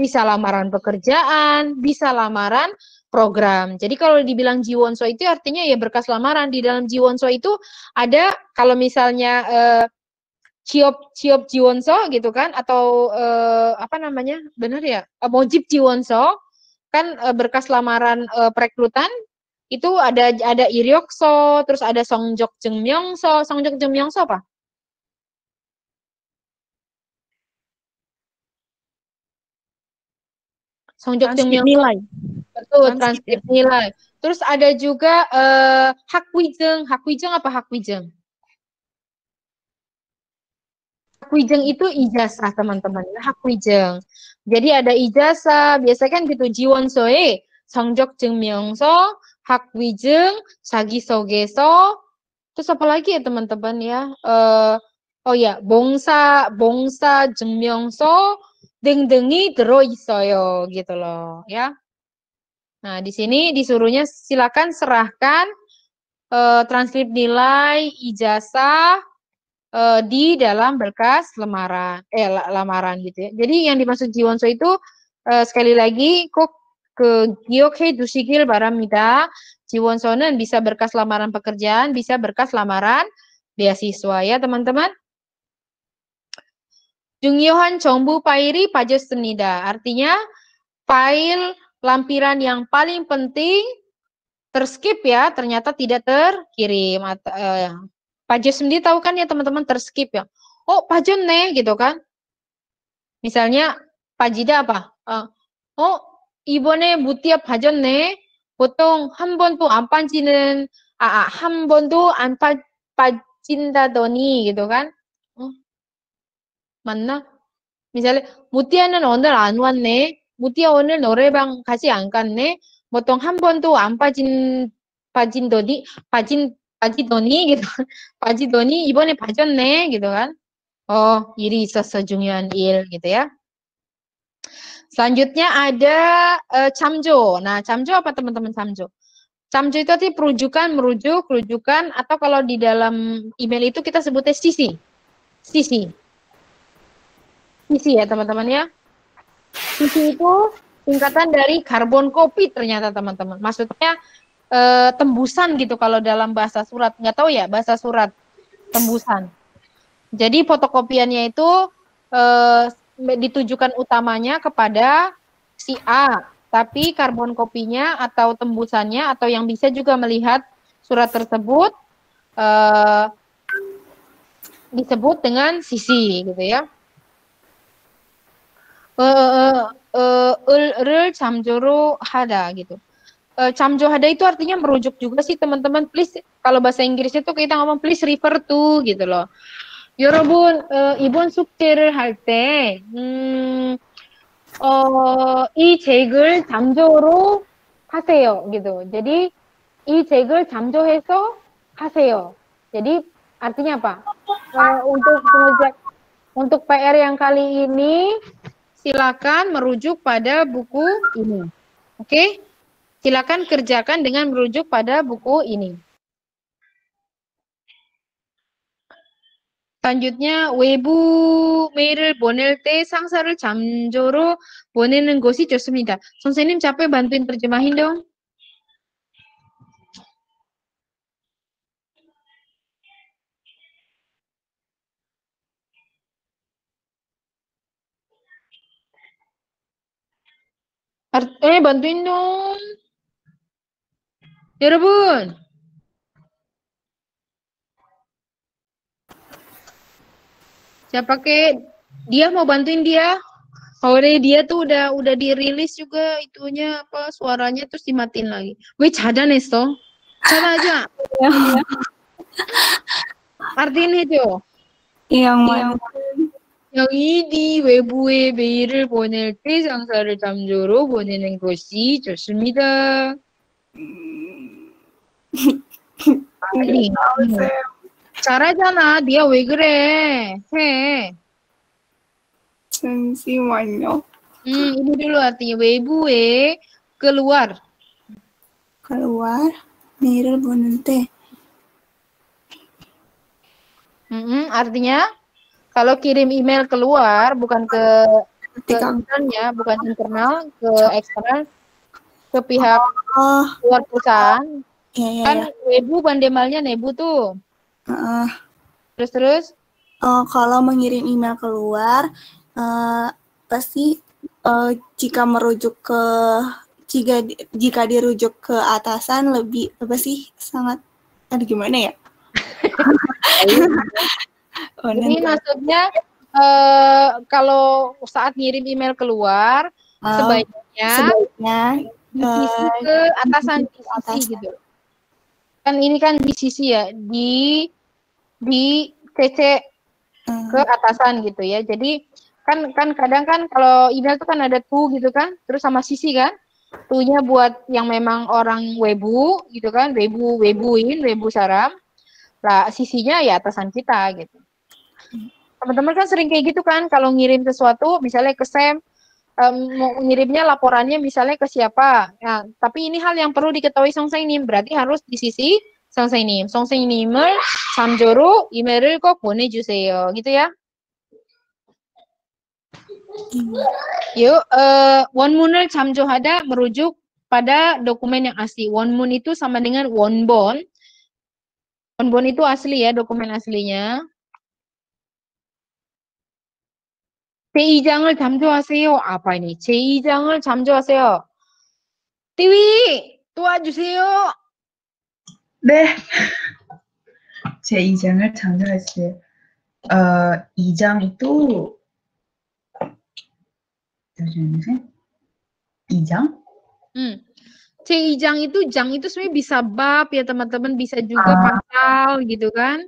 bisa lamaran pekerjaan, bisa lamaran program. Jadi kalau dibilang jiwonso itu artinya ya berkas lamaran. Di dalam jiwonso itu ada kalau misalnya ciop jiwonso gitu kan, atau apa namanya, benar ya, mojib jiwonso kan, berkas lamaran perekrutan itu ada iryokso, terus ada songjok jengmyongso. Songjok jengmyongso apa? Songjok Transkrip jengmyongso. nilai. Betul, Transkrip transkrip nilai. Terus ada juga hakwijeng. Hakwijeng apa hakwijeng? Hakwijeng itu ijazah, teman-teman. Hakwijeng. Jadi ada ijazah, biasanya kan gitu, jiwonsoe, songjok jengmyongso, hakwijeng, sagisogeso, terus apa lagi ya teman-teman ya? Oh ya, bongsa jengmyongso, dengdengi dero isoyo gitu loh, ya. Nah, di sini disuruhnya silakan serahkan transkrip nilai ijazah di dalam berkas lamaran gitu ya. Jadi yang dimaksud jiwonso itu sekali lagi kok ke giokhe dusigil baramida. Jiwonso는 bisa berkas lamaran pekerjaan, bisa berkas lamaran beasiswa ya teman-teman. 중요한 정부 파일이 빠졌습니다. Artinya file lampiran yang paling penting terskip ya, ternyata tidak terkirim. Pajak sendiri tahu kan ya teman-teman, terskip ya. Oh, pajonne gitu kan. Misalnya pajida apa? Oh, 이번에 무티아 pajonne. 보통 한 번도 안 빠지는 한 번도 안 빠진다더니 gitu kan. Oh, 맞나? 미salnya 무티아는 오늘 안 왔네. 무티아 오늘 노래방 같이 안 갔네. 보통 한 번도 안 빠지더니 gitu. 빠지더니 이번에 빠졌네 gitu kan. Oh, 일이 있었어, 중요한 일 gitu ya. Selanjutnya ada camjo. Nah, camjo apa teman-teman camjo? Camjo itu artinya perujukan, merujuk, rujukan, atau kalau di dalam email itu kita sebutnya sisi. Sisi ya teman-teman ya. Sisi itu singkatan dari karbon kopi ternyata teman-teman. Maksudnya tembusan gitu kalau dalam bahasa surat. Nggak tahu ya bahasa surat tembusan. Jadi fotokopiannya itu ditujukan utamanya kepada si A, tapi karbon kopinya atau tembusannya atau yang bisa juga melihat surat tersebut disebut dengan sisi gitu ya. 을 잠조로 하다 gitu. Camjo hada itu artinya merujuk juga sih teman-teman. Please kalau bahasa Inggris itu kita ngomong please refer to gitu loh. 여러분 이번 숙제를 할 때 이 책을 잠조로 하세요 gitu. Jadi 이 책을 잠조해서 하세요. Jadi artinya apa? Untuk PR yang kali ini silakan merujuk pada buku ini. Oke? Silakan kerjakan dengan merujuk pada buku ini. Selanjutnya, 외부 메일을 보낼 때 상사를 잠조로 보내는 것이 좋습니다. 선생님 capek bantuin terjemahin dong. bantuin dong. 여러분. Siapa ke? Dia mau bantuin dia. Sore dia tuh udah dirilis juga itunya apa suaranya terus dimatiin lagi. 왜 차단했어? 차단하자. Artiin 해줘. Yang mana? yang ini 외부에 메일을 보낼 때 상사를 잠조로 보내는 것이 좋습니다. 아니, 잘하잖아. dia 왜 그래? 해. 잠시만요. ini dulu artinya 외부에 keluar. keluar 메일을 보낼 때. Artinya kalau kirim email keluar bukan ke ke ketika intern ya, bukan internal, ke eksternal, ke pihak oh luar perusahaan. ya ya Kan ya Nebu bandemalnya Nebu tuh. Heeh. Terus Kalau mengirim email keluar pasti jika merujuk ke jika dirujuk ke atasan lebih apa sih sangat gimana ya? jadi maksudnya kalau saat ngirim email keluar sebaiknya divisi ke atasan di sisi gitu. Kan ini kan di sisi ya, di CC ke atasan gitu ya. Jadi kan kadang kan kalau email tuh kan ada tuh gitu kan, terus sama sisi kan. Tuh-nya buat yang memang orang webu gitu kan, webu saram. Lah sisinya ya atasan kita gitu. Teman-teman kan sering kayak gitu kan, kalau ngirim sesuatu misalnya ke SEM, mau ngirimnya laporannya misalnya ke siapa. Nah, tapi ini hal yang perlu diketahui Songsaenim, berarti harus di sisi Songsaenim. Songsae님을 잠조로 이메일을 꼭 보내주세요. gitu ya. Yuk, 원문을 잠조하다 merujuk pada dokumen yang asli. 원문 itu sama dengan 원본. 원본 itu asli ya, dokumen aslinya. 제2장을 잠조하세요. apa ini? 제2장을 잠조하세요. Tiwi, 도와주세요. 네. 제2장을 잠조하세요. 2장 itu 잠시만요. 2장? 제2장 itu sebenarnya bisa bab ya teman-teman, bisa juga pasal gitu kan.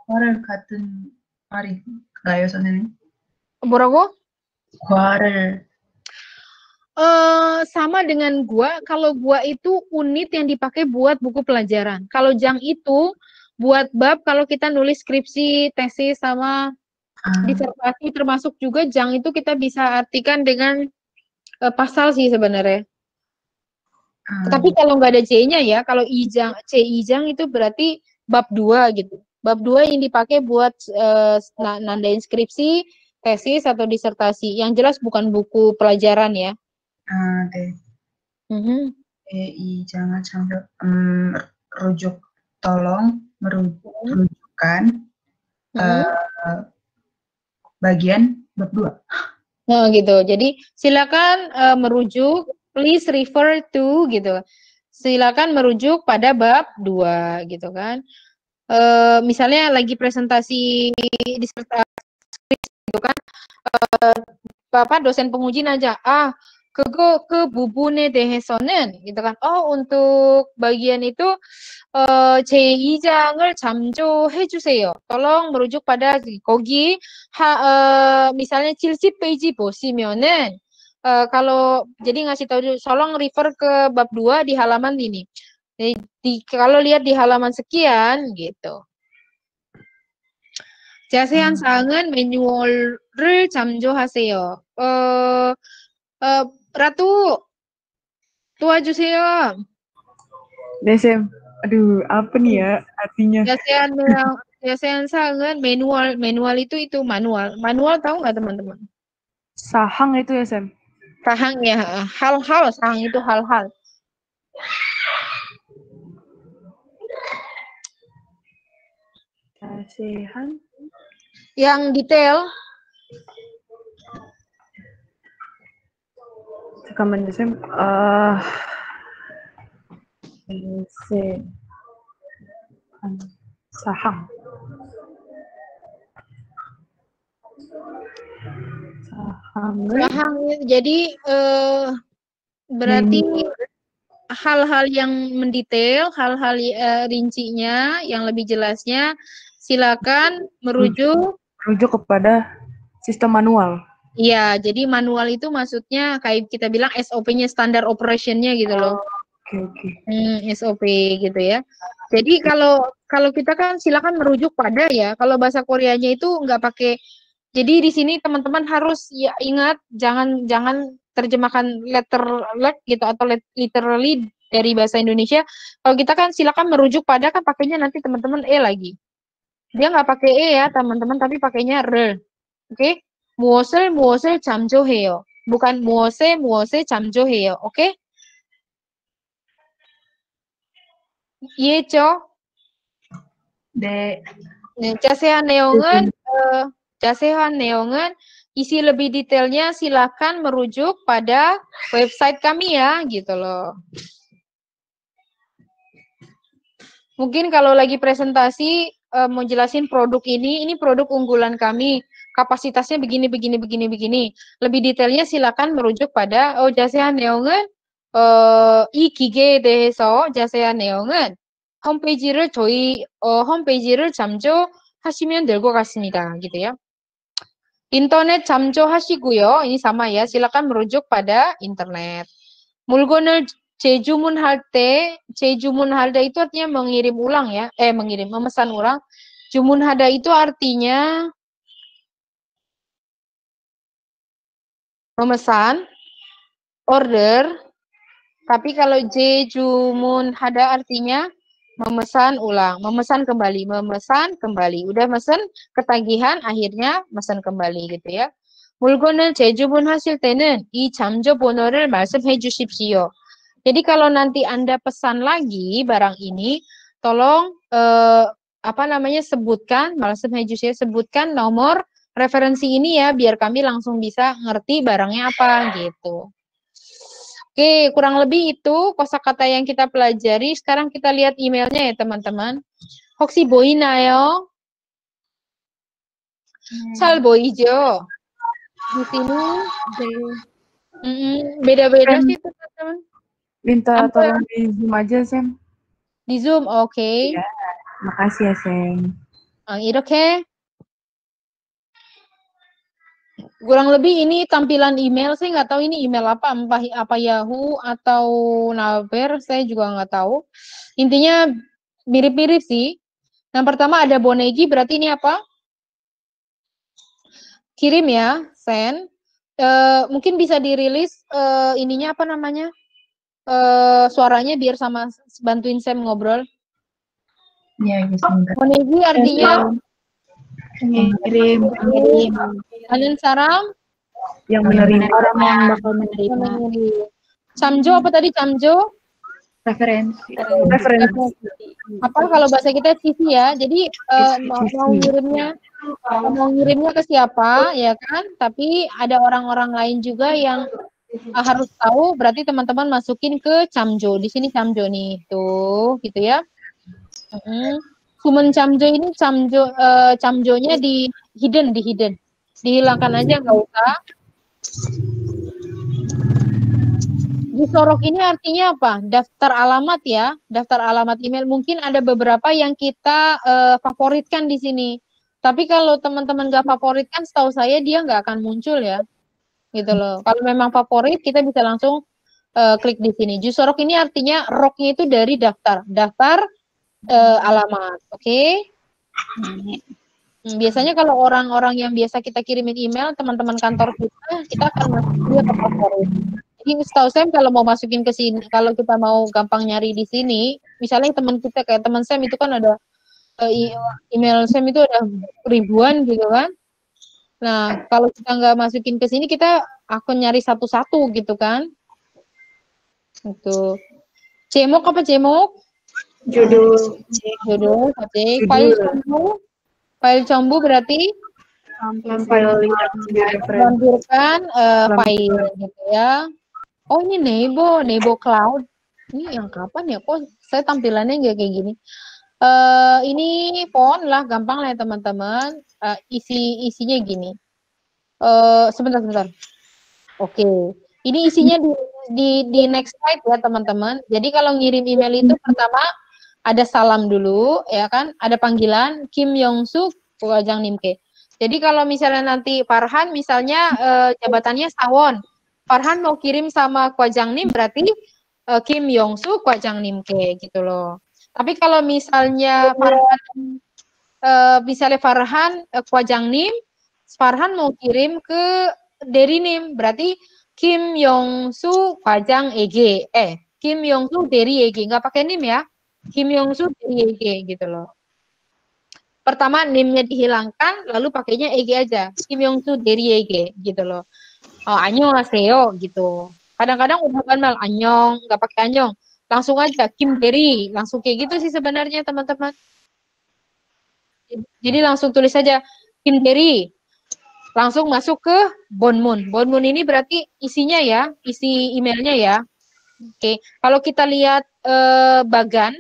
과를 같은 말인가요, 선생님? 뭐라고? 과를 sama dengan gua, kalau gua itu unit yang dipakai buat buku pelajaran. Kalau jang itu buat bab kalau kita nulis skripsi, tesis sama disertasi, termasuk juga jang itu kita bisa artikan dengan pasal sih sebenarnya. Tapi kalau nggak ada C-nya ya, kalau C-ijang itu berarti bab 2 gitu. Bab 2 yang dipakai buat nandain skripsi, tesis atau disertasi. Yang jelas bukan buku pelajaran ya. 네. 제2장을 tolong merujukkan bagian bab 2. Nah, gitu. Jadi silakan merujuk, please refer to gitu. Silakan merujuk pada bab 2 gitu kan. Misalnya lagi presentasi disertasi gitu kan. Bapak dosen penguji aja, ke bubune 대해서는 gitu kan. Oh, untuk bagian itu 제2장을 잠조해 주세요. Tolong merujuk pada 거기 misalnya 70페이지 보시면은 kalau jadi ngasih tahu tolong refer ke bab 2 di halaman ini. Kalau lihat di halaman sekian gitu. 자세한 사항은 매뉴얼을 참조하세요. Ratu, 도와주세요. 네, 쌤. Aduh, apa nih ya artinya? Jasean sahangan manual itu manual. Manual tahu nggak teman-teman? Sahang itu ya, Sam? Sahang ya, hal-hal. Sahang itu hal-hal. Jasehan? Yang detail. 잠깐만요, 쌤. Sahang. Sahang. Jadi berarti hal-hal yang mendetail, hal-hal rincinya, yang lebih jelasnya, silakan merujuk kepada sistem manual. Iya, jadi manual itu maksudnya kayak kita bilang SOP-nya, standar operation-nya gitu loh. Oke. SOP gitu ya. Jadi kalau kita kan silakan merujuk pada ya. Kalau bahasa Koreanya itu nggak pakai. Jadi di sini teman-teman harus ya ingat jangan terjemahkan letter gitu atau literally dari bahasa Indonesia. Kalau kita kan silakan merujuk pada, kan pakainya nanti teman-teman lagi. Dia nggak pakai ya teman-teman, tapi pakainya Oke? 무엇을 잠조해요. bukan 무엇에 잠조해요. 오케이? 이해했죠? 네. 네, 자세한 neongan isi lebih detailnya silakan merujuk pada website kami ya, gitu loh. Mungkin kalau lagi presentasi mau jelasin produk ini produk unggulan kami, kapasitasnya begini. Lebih detailnya silakan merujuk pada 자세한 내용은 이 기계에 대해서 자세한 내용은 저희 홈페이지를 참조하시면 될 것 같습니다. gitu ya. 인터넷 참조하시고요. ini sama ya, silakan merujuk pada internet. 물건을 재주문할 때 itu artinya mengirim ulang ya. memesan ulang. 주문하다 itu artinya memesan, order. Tapi kalau 재주문하다 artinya memesan ulang, memesan kembali. Udah mesen, ketagihan, akhirnya mesen kembali gitu ya. 물건을 재주문하실 때는 이 잠조 번호를 말씀해 주십시오. Jadi kalau nanti Anda pesan lagi barang ini, tolong sebutkan nomor referensi ini ya, biar kami langsung bisa ngerti barangnya apa gitu. Oke, kurang lebih itu kosakata yang kita pelajari. Sekarang kita lihat emailnya ya teman-teman. 혹시 보이나요? 잘 보이죠? Di sini beda-beda sih teman-teman. Minta Apa? tolong di Zoom aja, Sam. Di Zoom, oke. Ya, makasih ya, Sam. 이렇게 kurang lebih ini tampilan email. Saya nggak tahu ini email apa Yahoo atau Naver, saya juga nggak tahu. Intinya mirip-mirip sih. Yang pertama ada Bonegi, berarti ini apa? Kirim ya, send. Mungkin bisa dirilis ininya apa namanya? Suaranya biar sama bantuin Sam ngobrol. Ya, sebentar. Bonegi artinya Ngirim. Anen saram Yang menerima. Orang yang bakal menerima. Camjo apa tadi Camjo? Referensi. Apa kalau bahasa kita CV ya. Jadi mau ngirimnya ke siapa ya kan? Tapi ada orang-orang lain juga yang harus tahu. Berarti teman-teman masukin ke Camjo. Di sini Camjo nih, tuh, gitu ya. Sumen Camjo ini Camjonya di hidden. Dihilangkan aja, nggak usah. Jusorok ini artinya apa? Daftar alamat ya, daftar alamat email. Mungkin ada beberapa yang kita favoritkan di sini. Tapi kalau teman-teman nggak favoritkan, setahu saya dia nggak akan muncul ya, gitu loh. Kalau memang favorit, kita bisa langsung klik di sini. Jusorok ini artinya roknya itu dari daftar alamat, oke? Biasanya kalau orang-orang yang biasa kita kirimin email, teman-teman kantor kita akan masukin dia ke favorit. Jadi setahu saya kalau mau masukin ke sini, kalau kita mau gampang nyari di sini, misalnya teman kita kayak teman Sam itu kan ada email Sam itu ada ribuan gitu kan. Nah, kalau kita nggak masukin ke sini, kita akan nyari satu-satu gitu kan. Itu. Cemok apa cemok? Judul. Oke. File combo berarti File melampirkan file gitu ya. Oh ini Nebo Cloud. Ini yang kapan ya? Kok saya tampilannya nggak kayak gini? Ini font lah, gampang lah ya teman-teman. Isinya gini. Sebentar. Oke. Ini isinya di next slide ya teman-teman. Jadi kalau ngirim email itu pertama ada salam dulu, ya kan? Ada panggilan Kim Yong-suk, Kwajang Nimke. Jadi kalau misalnya nanti Farhan, misalnya jabatannya Sawon. Farhan mau kirim sama Kwajang Nim, berarti Kim Yong-suk, Kwajang Nimke, gitu loh. Tapi kalau misalnya Farhan, Kwajang Nim, Farhan mau kirim ke Derinim, berarti Kim Yong-suk, Kwajang EG. Kim Yong-suk, Deri EG. Nggak pakai Nim ya. Kim Yong-suk dari YG gitu loh. pertama NIM-nya dihilangkan, lalu pakainya EG aja. Kim Yong-su dari EG, gitu loh. Annyeonghaseyo, gitu. Kadang-kadang udah banal, annyeong, nggak pakai annyeong. Langsung aja, Kim Dari. Langsung kayak gitu sih sebenarnya, teman-teman. Jadi langsung tulis saja, Kim Dari. Langsung masuk ke Bonmun. Bonmun ini berarti isinya ya, isi emailnya ya. Oke, kalau kita lihat bagan,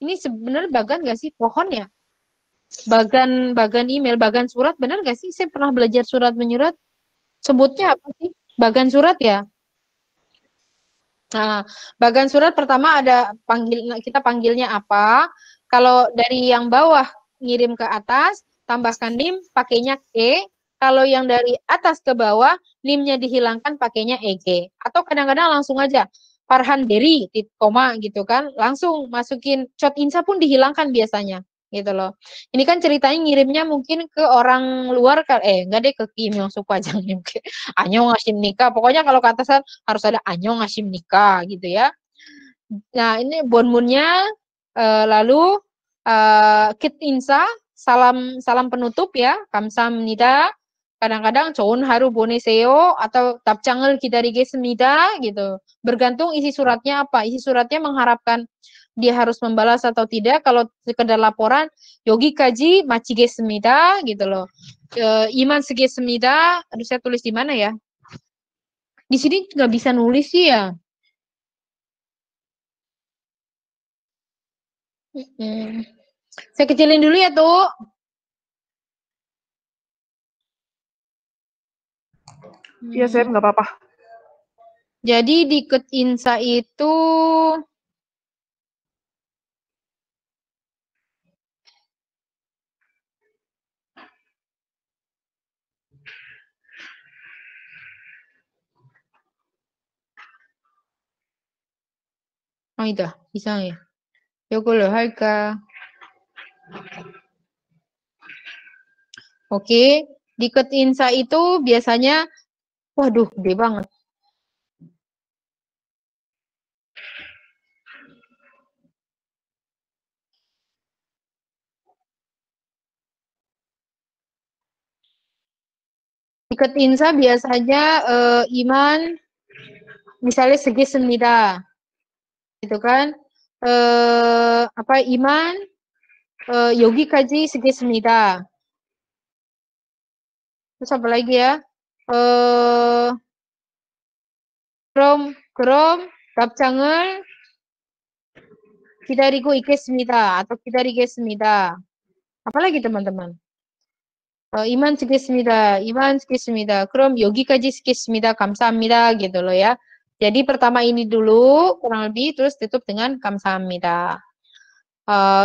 ini sebenarnya bagan nggak sih? Pohon ya? Bagan email, bagan surat, benar nggak sih? Saya pernah belajar surat menyurat. Sebutnya apa sih? Bagan surat ya? Nah, bagan surat pertama ada kita panggilnya apa? Kalau dari yang bawah ngirim ke atas, tambahkan NIM, pakainya E. Kalau yang dari atas ke bawah, NIM-nya dihilangkan, pakainya EG. Atau kadang-kadang langsung aja, Farhan Deri, koma gitu kan, langsung masukin Cot Insa pun dihilangkan biasanya, gitu loh. Ini kan ceritanya ngirimnya mungkin ke orang luar, enggak deh, ke Kim Yong Suk aja ngirim ke Anyong Hashim Nikah. Pokoknya kalau ke atasan harus ada Anyong Hashim Nikah gitu ya. Nah, ini bonmunnya lalu Kit Insa, salam penutup ya, kamsahamnida. Kadang-kadang 좋은 haru 보내세요 atau 답장을 기다리겠습니다 gitu. Bergantung isi suratnya apa. Isi suratnya mengharapkan dia harus membalas atau tidak. Kalau sekedar laporan, 여기까지 마치겠습니다 gitu loh. 이만 쓰겠습니다. Aduh, saya tulis di mana ya? Di sini nggak bisa nulis sih ya. Saya kecilin dulu ya tuh. Iya, Sam, nggak apa-apa. Jadi di Ketinsa itu 아니다. 이상해. 요걸로 할까? Oke, di Ketinsa itu biasanya, waduh, gede banget. Di Ketinsa biasanya Iman, misalnya segismida, gitu kan? Apa Iman, 여기까지 쓰겠습니다. Terus apa lagi ya? 그럼 답장을 기다리고 있겠습니다. atau 기다리겠습니다. Apalagi teman-teman? 이만 쓰겠습니다. 이만 쓰겠습니다. 그럼 여기까지 쓰겠습니다. 감사합니다. gitu loh ya. Jadi pertama ini dulu kurang lebih, terus tutup dengan 감사합니다.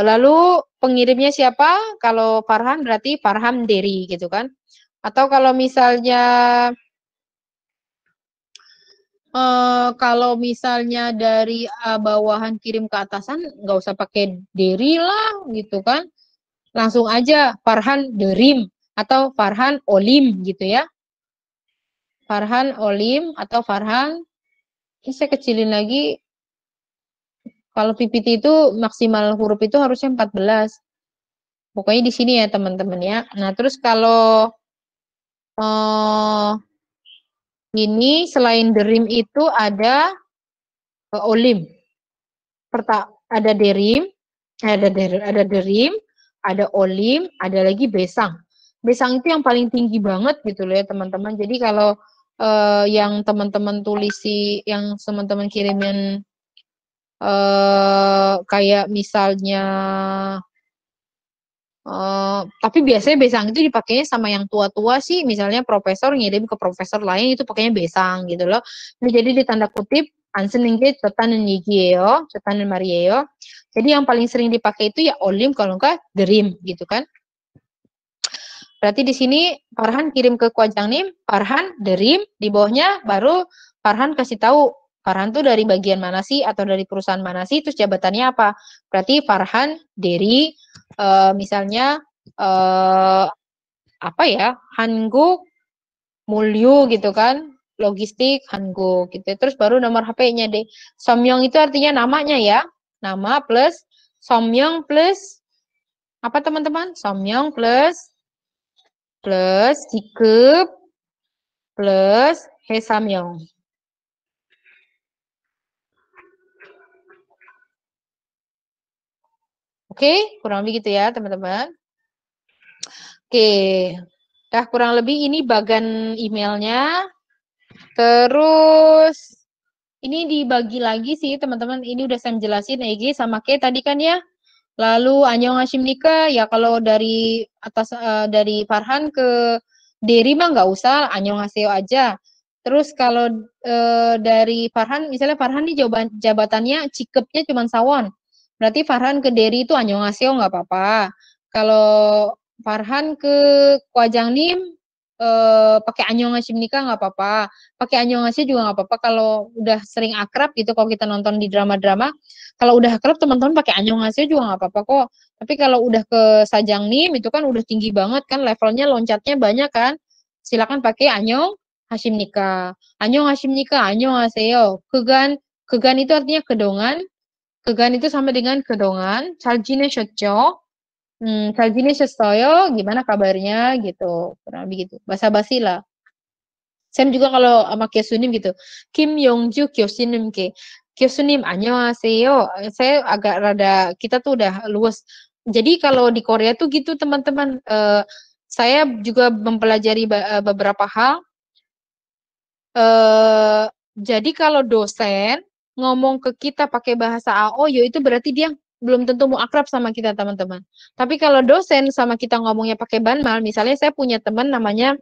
Lalu pengirimnya siapa? Kalau Farhan berarti Farhan Deri gitu kan. Atau kalau misalnya dari bawahan kirim ke atasan, nggak usah pakai Deri lah gitu kan. Langsung aja Farhan Derim atau Farhan Olim gitu ya. Farhan Olim atau Farhan, ini saya kecilin lagi. Kalau PPT itu maksimal huruf itu harusnya 14. Pokoknya di sini ya teman-teman ya. Nah, terus kalau ini selain Derim itu ada Olim. Ada Derim, ada Derim, ada Olim, ada lagi Besang. Besang itu yang paling tinggi banget gitu loh ya teman-teman. Jadi kalau yang teman-teman tulisi, yang teman-teman kirimin kayak misalnya tapi biasanya besang itu dipakainya sama yang tua-tua sih, misalnya profesor ngirim ke profesor lain itu pakainya besang gitu loh. Ini jadi di tanda kutip 안쓰는게 좋다는 얘기예요, 좋다는 말이에요. Jadi yang paling sering dipakai itu ya Olim, kalau enggak Derim gitu kan. Berarti di sini Farhan kirim ke Kwajangnim, Farhan Derim, di bawahnya baru Farhan kasih tahu Farhan tuh dari bagian mana sih atau dari perusahaan mana sih, terus jabatannya apa. Berarti Farhan Deri misalnya apa ya, Hanguk Mulyu gitu kan, logistik Hanguk gitu. Terus baru nomor HP-nya deh. Somyong itu artinya namanya ya, nama plus Somyong plus Apa teman-teman? Somyong plus Jikup plus Hesamyong. Oke, kurang lebih gitu ya teman-teman. Oke, dah kurang lebih ini bagan emailnya. Terus ini dibagi lagi sih teman-teman. Ini udah saya jelasin Egi sama K tadi kan ya. Lalu annyeonghasimnika ya kalau dari atas dari Farhan ke Deri mah nggak usah annyeonghaseyo aja. Terus kalau dari Farhan misalnya Farhan nih jabatannya cikepnya cuma sawon. Berarti Farhan ke Deri itu annyeonghaseyo nggak apa-apa. Kalau Farhan ke Kwajangnim pakai annyeonghasimnika nggak apa-apa. Pakai annyeonghaseyo juga nggak apa-apa kalau udah sering akrab gitu kalau kita nonton di drama-drama. Kalau udah akrab teman-teman pakai annyeonghaseyo juga nggak apa-apa kok. Tapi kalau udah ke Sajangnim itu kan udah tinggi banget kan levelnya loncatnya banyak kan. Silakan pakai annyeonghasimnika. Annyeonghasimnika, annyeonghaseyo. Kegan itu artinya kedongan. Kegan itu sama dengan kedongan. 잘 지내셨죠? 잘 지내셨어요? Gimana kabarnya gitu. Kurang lebih gitu. Basa-basi lah. Sam juga kalau sama Kyosunim gitu. Kim Yongju Kyosunim ke. Kyosunim annyeonghaseyo. Saya agak rada kita tuh udah luas. Jadi kalau di Korea tuh gitu teman-teman. Saya juga mempelajari beberapa hal. Jadi kalau dosen ngomong ke kita pakai bahasa AOYO itu berarti dia belum tentu mau akrab sama kita teman-teman. Tapi kalau dosen sama kita ngomongnya pakai banmal, misalnya saya punya teman namanya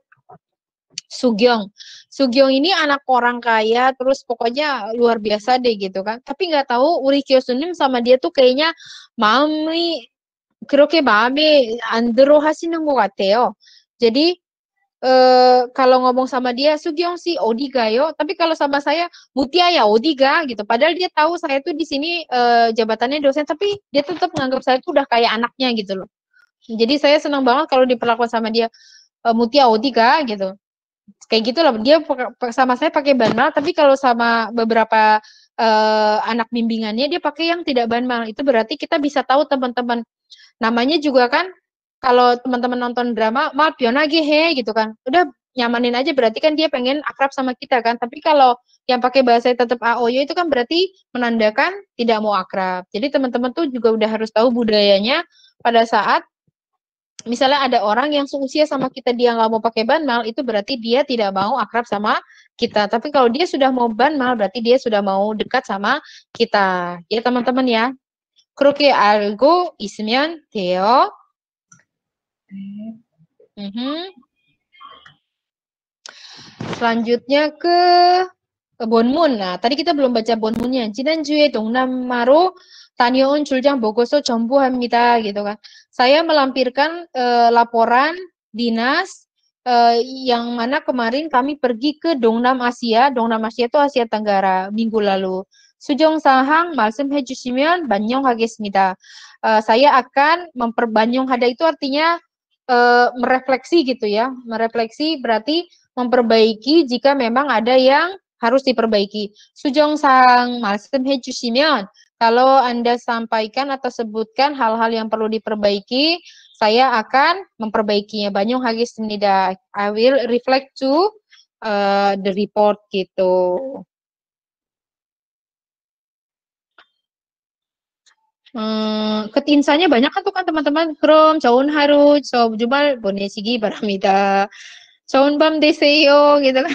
Sugyong. Sugyong ini anak orang kaya, terus pokoknya luar biasa deh gitu kan. Tapi nggak tahu Uri Kyosunim sama dia tuh kayaknya 마음이 그렇게 마음에 안 들어 하시는 것 같아요. Jadi kalau ngomong sama dia Sugyong si Odiga yo, tapi kalau sama saya Mutia ya Odiga gitu. Padahal dia tahu saya tuh di sini jabatannya dosen, tapi dia tetap menganggap saya tuh udah kayak anaknya gitu loh. Jadi saya senang banget kalau diperlakukan sama dia Mutia Odiga gitu. Kayak gitu loh. Dia sama saya pakai banmal, tapi kalau sama beberapa anak bimbingannya dia pakai yang tidak banmal. Itu berarti kita bisa tahu teman-teman. Namanya juga kan kalau teman-teman nonton drama, maaf Yonage he gitu kan. Udah nyamanin aja berarti kan dia pengen akrab sama kita kan. Tapi kalau yang pakai bahasa tetap AOYO itu kan berarti menandakan tidak mau akrab. Jadi teman-teman tuh juga udah harus tahu budayanya pada saat misalnya ada orang yang seusia sama kita dia nggak mau pakai banmal itu berarti dia tidak mau akrab sama kita. Tapi kalau dia sudah mau banmal berarti dia sudah mau dekat sama kita. Ya teman-teman ya. 그렇게 알고 있으면 돼요. Selanjutnya ke 본문. Nah, tadi kita belum baca 본문nya. 지난주에 동남아로 다녀온 출장 보고서 첨부합니다. gitu kan. Saya melampirkan laporan dinas yang mana kemarin kami pergi ke Dongnam Asia. Dongnam Asia itu Asia Tenggara minggu lalu. 수정 사항 말씀해 주시면 반영하겠습니다. Saya akan banyonghada itu artinya merefleksi gitu ya. Merefleksi berarti memperbaiki jika memang ada yang harus diperbaiki. 수정사항 말씀해 주시면 kalau Anda sampaikan atau sebutkan hal-hal yang perlu diperbaiki, saya akan memperbaikinya. 반영하겠습니다. I will reflect to the report gitu. Ketinsanya banyak kan tuh kan teman-teman. 그럼 좋은 하루 주말 보내시기 바랍니다. 좋은 밤 되세요 gitu kan.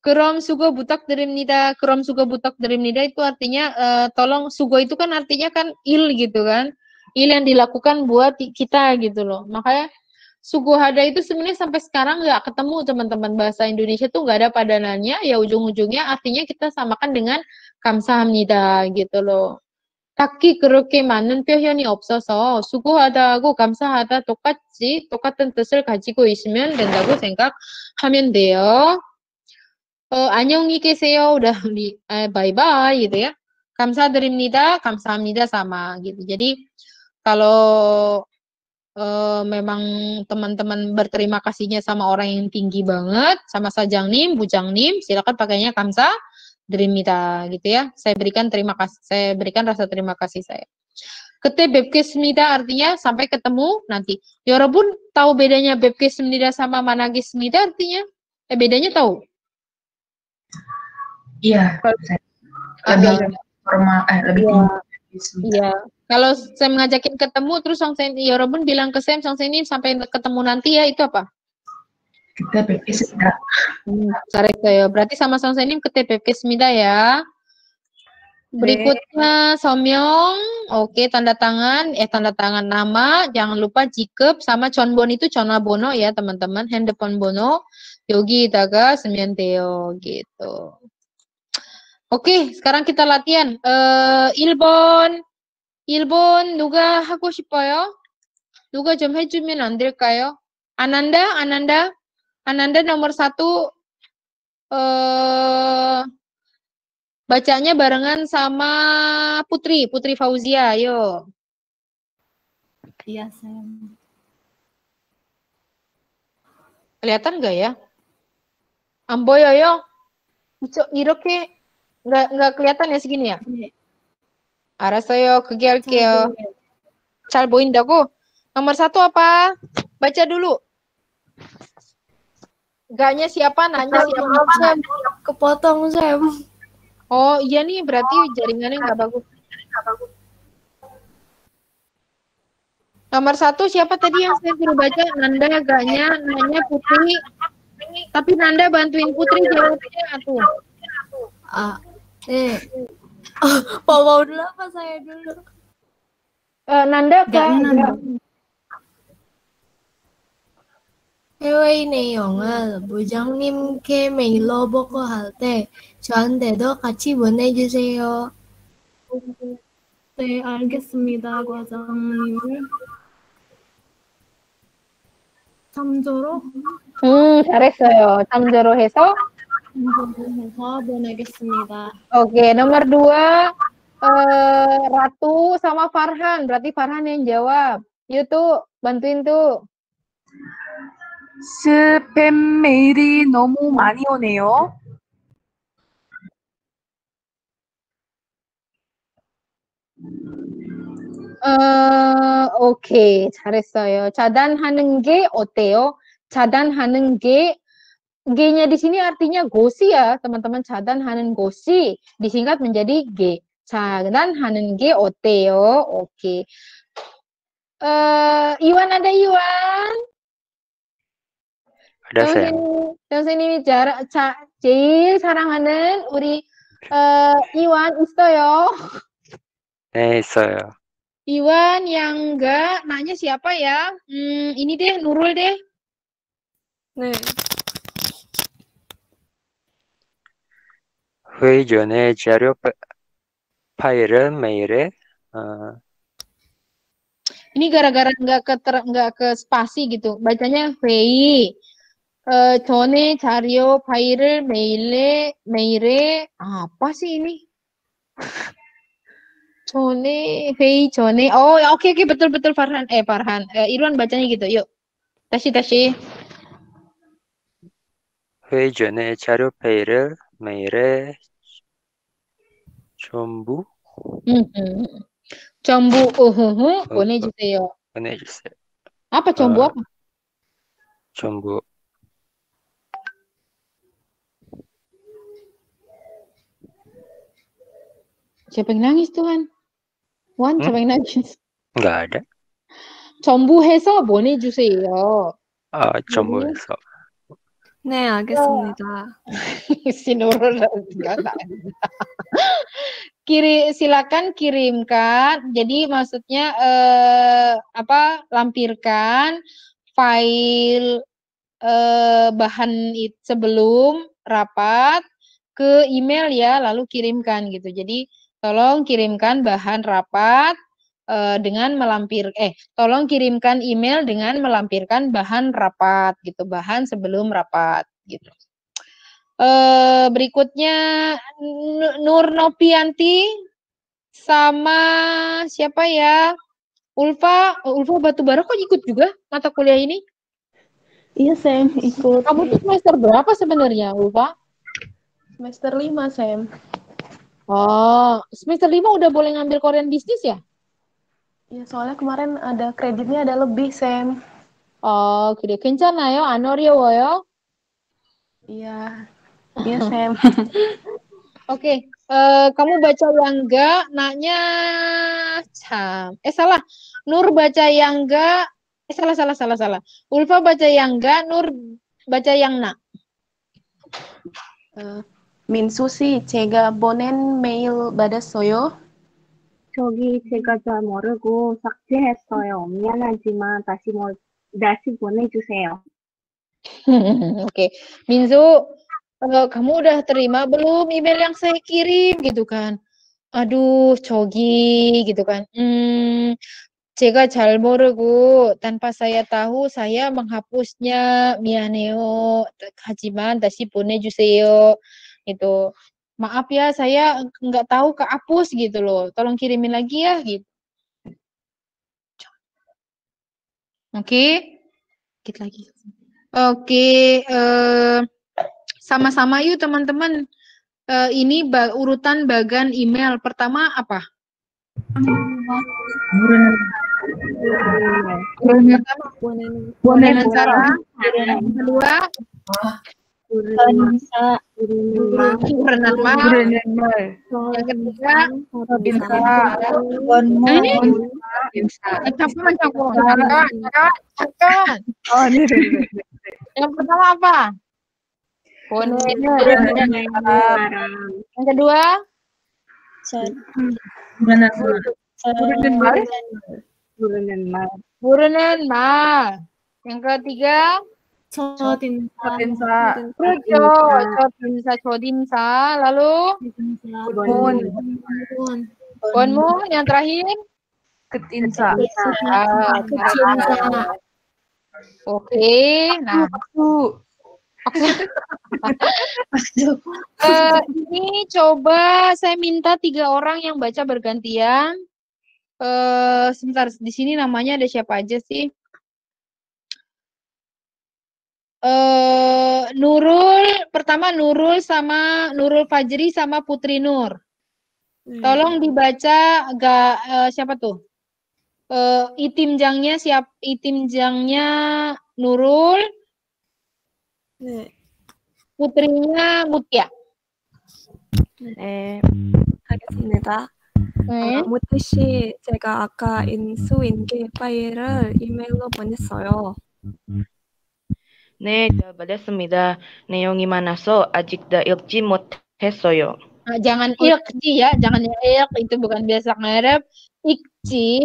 Krom sugo butak드립니다. Krom sugo butak드립니다 itu artinya tolong sugo itu kan artinya kan il gitu kan. Il yang dilakukan buat kita gitu loh. Makanya sugo hada itu sebenarnya sampai sekarang nggak ketemu teman-teman bahasa Indonesia tuh nggak ada padanannya. Ya ujung-ujungnya artinya kita samakan dengan 감사합니다 gitu loh. 딱히 그렇게 많은 표현이 없어서 수고하다하고 감사하다 똑같은 뜻을 가지고 있으면 된다고 생각하면 돼요. 안녕히 계세요 udah di bye bye gitu ya. 감사드립니다, 감사합니다 sama gitu. Jadi kalau memang teman-teman berterima kasihnya sama orang yang tinggi banget, sama Sajangnim, Bujangnim, silakan pakainya 감사드립니다 gitu ya. Saya berikan rasa terima kasih saya. Kete 뵙겠습니다 artinya sampai ketemu nanti. 여러분 tahu bedanya 뵙겠습니다 sama 만나겠습니다 artinya? Bedanya tahu? Iya. Lebih formal, lebih Iya. tinggi. Iya. Kalau saya ngajakin ketemu terus 여러분 bilang ke Sam ini sampai ketemu nanti ya, itu apa? Kita 뵙겠습니다. 잘했어요. berarti sama ini kete 뵙겠습니다 ya. Berikutnya 서명, oke, tanda tangan nama, jangan lupa 직급 sama 전번 itu 전화번호 ya teman-teman, 핸드폰 번호 여기다가 쓰면 돼요 gitu. Oke, sekarang kita latihan. 1번 누가 하고 싶어요? 누가 좀 해주면 안 될까요? 아난다 nomor 1. Bacanya barengan sama Putri Fauzia, ayo. Iya, Sam. Kelihatan nggak ya? 안 보여요? 이렇게 nggak kelihatan ya segini ya? 네. 알았어요. 그게 할게요. 잘 보인다고? nomor 1 apa? Baca dulu. Nggaknya siapa? Nanya siapa? Sam, kepotong, Sam. Oh iya nih, berarti jaringannya nggak bagus. Nomor 1 siapa tadi yang saya suruh baca? Nanda, gaknya, nanya Putri. Tapi Nanda bantuin Putri jawabnya tuh. Mau dulu apa saya dulu? Nanda Gaknya Nanda. 해외 내용을 부장님께 메일로 보고할 때 저한테도 같이 보내주세요. 네, 알겠습니다, 과장님. 참조로 잘했어요. 참조로 해서. 해서 보내겠습니다. Oke, nomor 2 Ratu sama Farhan. Berarti Farhan yang jawab. Yuk tuh, bantuin tuh. 스팸 메일이 너무 많이 오네요. 오케이, 잘했어요. 차단하는 게 어때요? 차단하는 게 G-nya di sini artinya gosi ya, teman-teman. 차단하는 것이 disingkat menjadi G. 차단하는 게 어때요? Oke. Iwan, ada Iwan? Ada saya. 선생님이 제일 사랑하는 우리 이완 있어요? 네, 있어요. Iwan yang enggak nanya siapa ya? Ini deh, Nurul deh. 네. 회의 전에 자료 파일을 메일에 Ini gara-gara nggak ke spasi gitu. Bacanya 회의. 전에 자료 파일을 메일에 apa sih ini? 회의 전에. Oh, oke betul Farhan. Irwan bacanya gitu. Yuk. 다시. 회의 전에 자료 파일을 메일에 전부 보내주세요. 보내주세요. Apa 전부 apa? 전부 Siapa yang nangis Tuhan? Wan, siapa yang nangis? nggak ada. 전부해서 보내주세요. 전부해서. 네, 알겠습니다. Si Nurul nggak ada. Silakan kirimkan. Jadi maksudnya lampirkan file bahan sebelum rapat ke email ya, lalu kirimkan gitu. Jadi tolong kirimkan bahan rapat tolong kirimkan email dengan melampirkan bahan rapat gitu, bahan sebelum rapat gitu. Berikutnya Nur Nopianti sama siapa ya? Ulfa Batubara kok ikut juga mata kuliah ini? Iya, Sam, ikut. Kamu tuh semester berapa sebenarnya, Ulfa? Semester 5, Sam. Oh, semester 5 udah boleh ngambil Korean Business ya? Ya, soalnya kemarin ada kreditnya ada lebih, Sam. 그래. 괜찮아요? 안 어려워요? Iya, iya, Sam. Oke, kamu baca yang enggak, naknya salah. Nur baca yang enggak, salah. Ulfa baca yang enggak, Nur baca yang nak. 민수 씨, 제가 보낸 메일 받았어요? 저기 제가 잘 모르고 삭제했어요. 미안하지만 다시 보내주세요. Oke, Minzu, kamu udah terima belum email yang saya kirim gitu kan? Aduh, Cogi gitu kan. 제가 잘 모르고 tanpa saya tahu saya menghapusnya. 미안해요. 하지만 다시 보내주세요. Gitu. Maaf ya, saya nggak tahu kehapus gitu loh. Tolong kirimin lagi ya gitu. Oke. Dikit lagi. Oke, sama-sama yuk teman-teman. Ini urutan bagan email. Pertama apa? Bonenan Sarah. Yang kedua, Berenang. Yang ketiga, Yang pertama apa? Yang kedua, Burunan Ma. Yang ketiga, Chodinsa. Lalu Bonmun. Yang terakhir, Ketinsa. Oke, nah ini coba saya minta 3 orang yang baca bergantian. Sebentar, di sini namanya ada siapa aja sih? Pertama Nurul sama Nurul Fajri sama Putri Nur. Tolong dibaca siapa tuh? Itimjangnya Itimjangnya Nurul. 네. Putrinya Mutia. 네, 하겠습니다. 네. 무티 씨, 제가 아까 인수인계 파일을 이메일로 보냈어요. 네, 다 받았습니다. 내용이 많아서 아직 다 읽지 못했어요. Jangan ilkji ya, jangan ilk, itu bukan biasa ngarep. Ikji.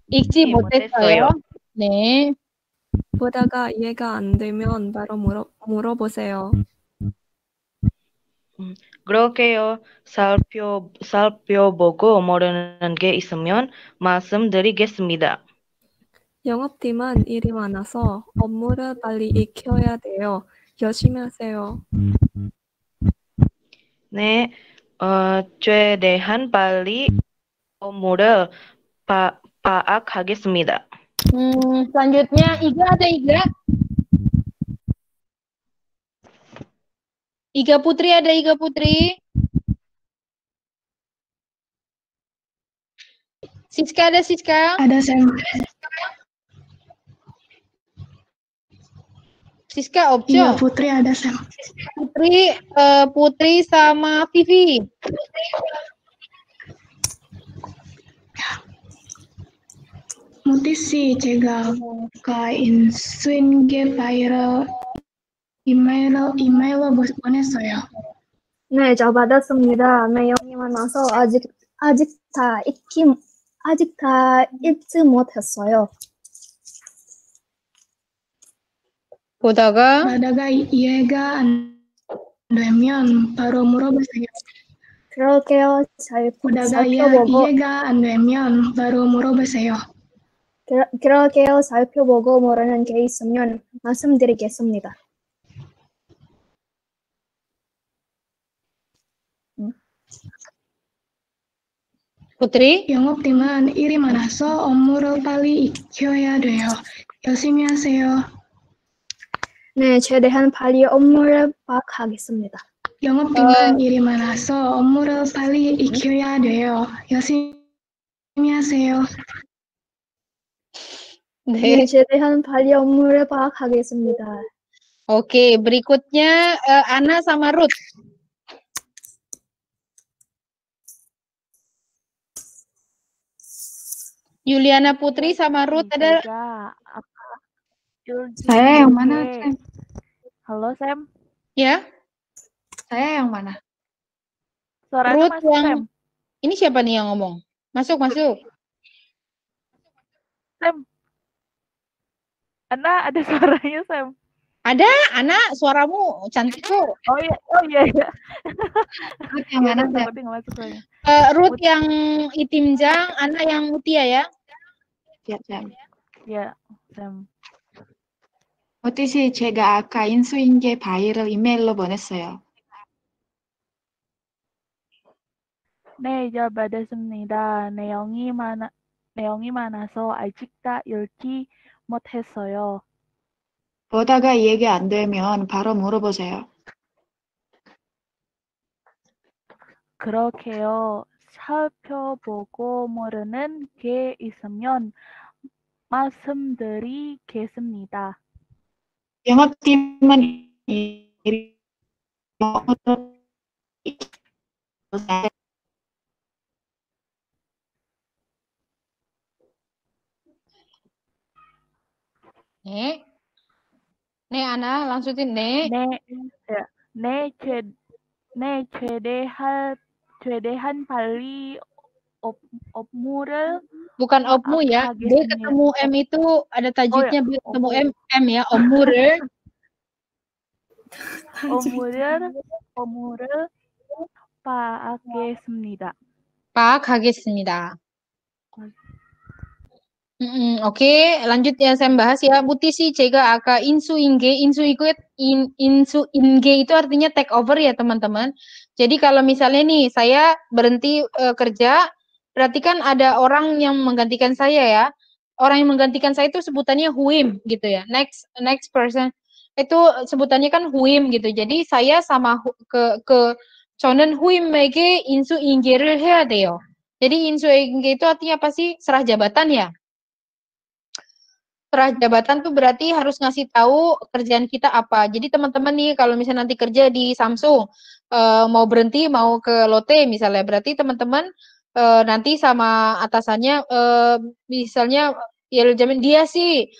Ikji 못했어요. 네. 보다가 이해가 안 되면 바로 물어보세요. 그럴게요. 살펴보고 모르는 게 있으면 말씀드리겠습니다. 영업팀은 일이 많아서 업무를 빨리 익혀야 돼요. 열심히 하세요. 네, 최대한 빨리 업무를 파악하겠습니다. Selanjutnya Iga, ada Iga? Iga Putri, ada Iga Putri? Siska, ada Siska? Ada Sam. Siska, Opjo? Iya, Putri ada Sam. Putri sama Vivi. Muti 씨, 제가 인수인계 파일을 이메일로 보냈어요. 네, 저 받았습니다. 내용이 많아서 아직 다 읽지 못했어요. 보다가 이해가 안 되면 바로 물어보세요. 그럴게요. 보다가 살펴보고 이해가 안 되면 바로 물어보세요. 그럴게요. 살펴보고 모르는 게 있으면 말씀드리겠습니다. Putri? 영업팀은 일이 많아서 업무를 빨리 익혀야 돼요. 열심히 하세요. 네, 최대한 빨리 업무를 파악하겠습니다. 영업팀은 일이 많아서 업무를 빨리 익혀야 돼요. 열심히 안녕하세요. 네. 넷에 대한 발의 업무를 파악하겠습니다. Oke, berikutnya Ana sama Ruth. Yuliana Putri sama Ruth ada. Saya yang mana, Sam? Halo, Sam. Ya, Saya yang mana? Suaranya Ruth masuk, yang Sam. ini siapa nih yang ngomong? Masuk. Sam. Ana ada suaranya, Sam. Ada, Ana suaramu cantik kok. Oh iya. Ruth yang mana, Sam? Takutnya nggak masuk suaranya. Ruth yang Itimjang, Ana yang Mutia ya. Ya, Sam. Ya, Sam. 어디시 제가 아까 인수인계 파일을 이메일로 보냈어요. 네, 잘 받았습니다. 내용이 많아서 아직 다 읽지 못했어요. 보다가 이해가 안 되면 바로 물어보세요. 그렇게요. 살펴보고 모르는 게 있으면 말씀드리겠습니다. 영업팀은 네, Ana lanjutin 네. 최대한 빨리 업무를 Bukan opmu ya. B ketemu M itu ada tajwidnya. B ketemu M ya. Ommu를 pahages습니다. Oke, lanjut ya saya bahas ya. Mutisi 제가 아까 인수인계 itu artinya take over ya teman-teman. Jadi kalau misalnya nih saya berhenti kerja, berarti kan ada orang yang menggantikan saya ya. Orang yang menggantikan saya itu sebutannya huim gitu ya. Next person itu sebutannya kan huim gitu. Jadi saya sama ke 저는 후임에게 인수인계를 해야 돼요. Jadi 인수인계 itu artinya apa sih? Serah jabatan ya. Serah jabatan tuh berarti harus ngasih tahu kerjaan kita apa. Jadi teman-teman nih kalau misalnya nanti kerja di Samsung, mau berhenti mau ke Lotte misalnya, berarti teman-teman nanti sama atasannya misalnya 예를 들면 dia sih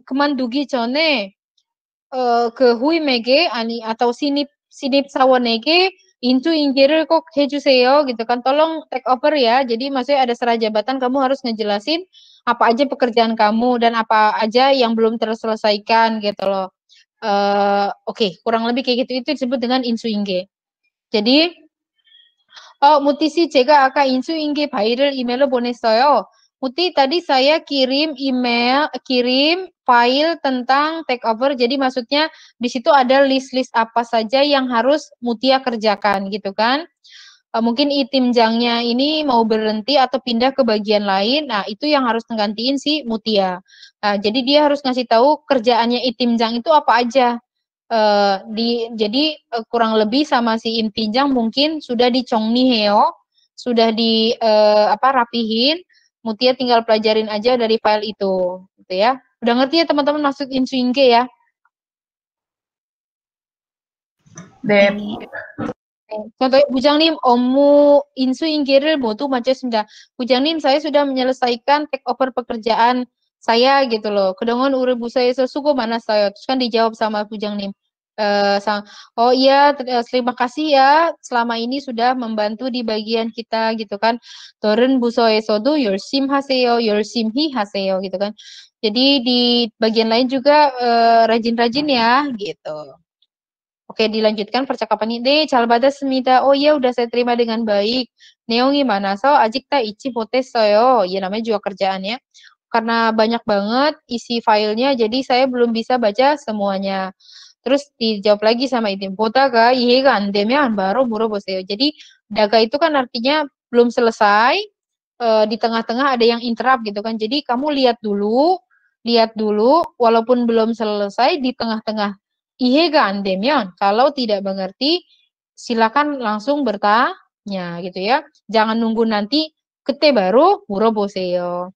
그만두기 전에 그 후임에게 atau 신입사원에게 인수인계를 꼭 해주세요 gitu kan. Tolong take over ya. Jadi maksudnya ada serah jabatan, kamu harus ngejelasin apa aja pekerjaan kamu dan apa aja yang belum terselesaikan gitu loh. Oke, kurang lebih kayak gitu. Itu disebut dengan insuinge. Jadi Mutisi 제가 아까 인수인계 파일을 이메일로 보냈어요. Muti tadi saya kirim file tentang take over. Jadi maksudnya di situ ada list-list apa saja yang harus Mutia kerjakan gitu kan. Mungkin itimjangnya ini mau berhenti atau pindah ke bagian lain. Nah, itu yang harus menggantiin si Mutia. Nah, jadi dia harus ngasih tahu kerjaannya itimjang itu apa aja. Jadi kurang lebih sama si itimjang mungkin sudah dicongniheo, sudah rapihin. Mutia tinggal pelajarin aja dari file itu, gitu ya. Udah ngerti ya teman-teman maksud insuinge ya? Contohnya 부장님 업무 인수인계를 모두 마쳤습니다. 부장님 saya sudah menyelesaikan take over pekerjaan saya gitu loh. 그동안 우리 부서에서 수고 많았어요. Terus kan dijawab sama 부장님. Oh iya terima kasih ya selama ini sudah membantu di bagian kita gitu kan. 다른 부서에서도 열심히 하세요 gitu kan. Jadi di bagian lain juga rajin-rajin ya gitu. Oke, dilanjutkan percakapan ini. 잘 받았습니다. Oh iya, udah saya terima dengan baik. 내용이 많아서 아직 다 잊지 못했어요. Ya, namanya juga kerjaan ya. Karena banyak banget isi filenya, jadi saya belum bisa baca semuanya. Terus dijawab lagi sama itu. 보다가 이해가 안 되면 바로 물어보세요. Jadi, daga itu kan artinya belum selesai, di tengah-tengah ada yang interrupt gitu kan. Jadi, kamu lihat dulu, walaupun belum selesai, di tengah-tengah 이해가 안 되면, kalau tidak mengerti, silakan langsung bertanya gitu ya. Jangan nunggu nanti 그때 바로 물어보세요.